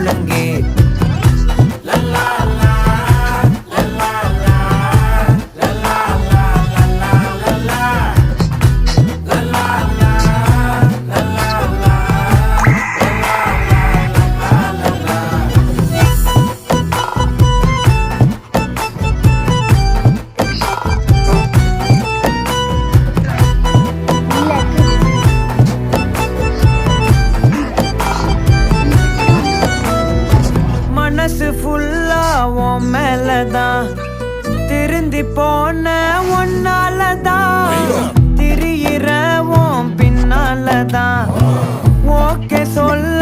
முழங்கே மனசு ஃபுல்லா உன் மேலதான் திருந்தி போன ஒன்னாலதான் திரியிற உன் பின்னாலதான் ஓகே சொல்ல